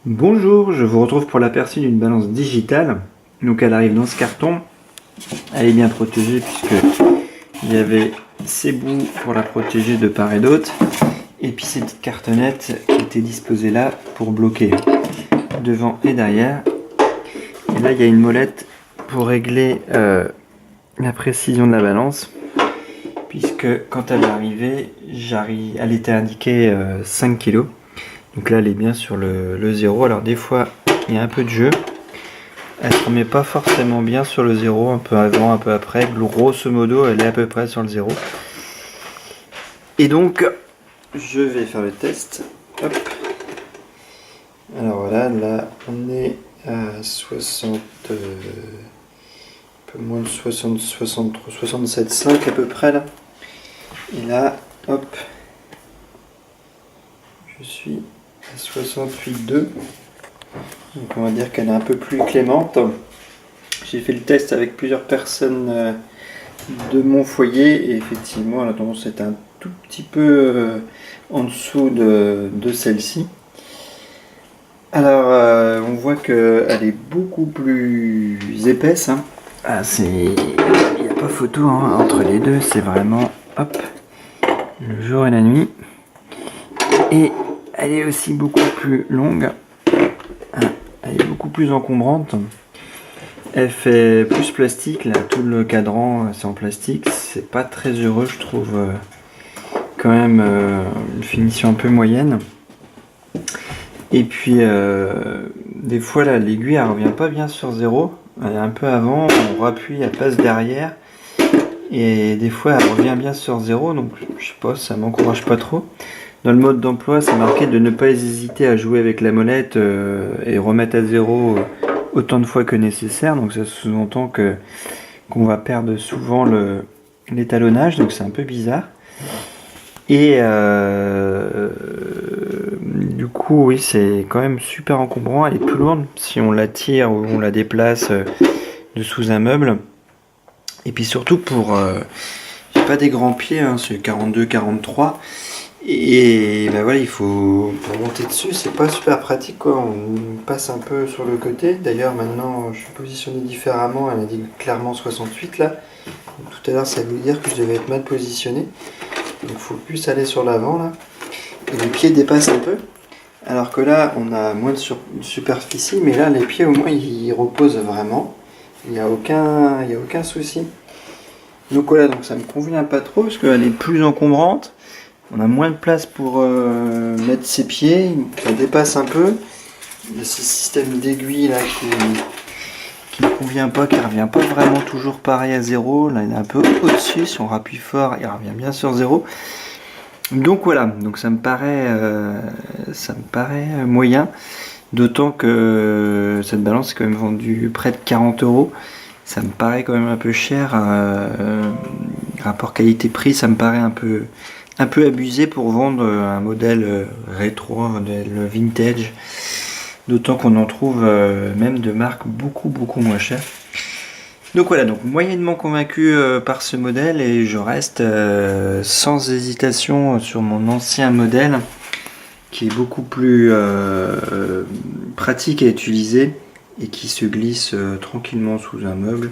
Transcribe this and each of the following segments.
Bonjour, je vous retrouve pour l'aperçu d'une balance digitale. Donc elle arrive dans ce carton. Elle est bien protégée puisque il y avait ces bouts pour la protéger de part et d'autre. Et puis ces petites cartonnettes qui étaient disposées là pour bloquer devant et derrière. Et là il y a une molette pour régler la précision de la balance. Puisque quand elle est arrivée, elle était indiquée 5 kg. Donc là elle est bien sur le 0. Alors des fois il y a un peu de jeu. Elle se remet pas forcément bien sur le 0, un peu avant, un peu après. Grosso modo elle est à peu près sur le 0. Et donc je vais faire le test. Hop. Alors voilà, là on est à 60, un peu moins de 60, 63, 67,5 à peu près là. Et là, hop, je suis à 68,2. Donc on va dire qu'elle est un peu plus clémente. J'ai fait le test avec plusieurs personnes de mon foyer et effectivement elle a tendance à être un tout petit peu en dessous de celle-ci. Alors on voit qu'elle est beaucoup plus épaisse. Hein. Ah, il n'y a pas photo hein, entre les deux, c'est vraiment hop, le jour et la nuit. Et elle est aussi beaucoup plus longue. Elle est beaucoup plus encombrante. Elle fait plus plastique, là, tout le cadran c'est en plastique. C'est pas très heureux, je trouve. Quand même une finition un peu moyenne. Et puis des fois là, l'aiguille elle revient pas bien sur 0. Elle est un peu avant, on rappuie, elle passe derrière. Et des fois elle revient bien sur 0, donc je sais pas, ça m'encourage pas trop. Dans le mode d'emploi, c'est marqué de ne pas hésiter à jouer avec la molette et remettre à 0 autant de fois que nécessaire. Donc ça sous-entend qu'on va perdre souvent l'étalonnage, donc c'est un peu bizarre. Et du coup, oui, c'est quand même super encombrant. Elle est plus lourde si on la tire ou on la déplace de sous un meuble. Et puis surtout j'ai pas des grands pieds, hein, c'est 42, 43. Et ben voilà, pour monter dessus, c'est pas super pratique quoi. On passe un peu sur le côté. D'ailleurs, maintenant, je suis positionné différemment. Elle a dit clairement 68 là. Donc, tout à l'heure, ça voulait dire que je devais être mal positionné. Donc, il faut plus aller sur l'avant là. Et les pieds dépassent un peu. Alors que là, on a moins de superficie, mais là, les pieds au moins ils reposent vraiment. Il n'y a aucun souci. Donc voilà, donc ça me convient pas trop parce qu'elle est plus encombrante. On a moins de place pour mettre ses pieds, ça dépasse un peu. Il y a ce système d'aiguille là qui ne convient pas, qui ne revient pas vraiment toujours pareil à 0. Là il est un peu au-dessus, si on rappuie fort, il revient bien sur 0. Donc voilà, donc ça me paraît moyen. D'autant que cette balance est quand même vendue près de 40 €. Ça me paraît quand même un peu cher. Rapport qualité-prix, ça me paraît un peu abusé pour vendre un modèle rétro, un modèle vintage. D'autant qu'on en trouve même de marques beaucoup moins chères. Donc voilà, donc moyennement convaincu par ce modèle et je reste sans hésitation sur mon ancien modèle qui est beaucoup plus pratique à utiliser et qui se glisse tranquillement sous un meuble.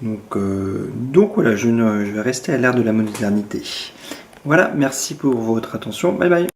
Donc voilà, je vais rester à l'ère de la modernité. Voilà, merci pour votre attention, bye bye.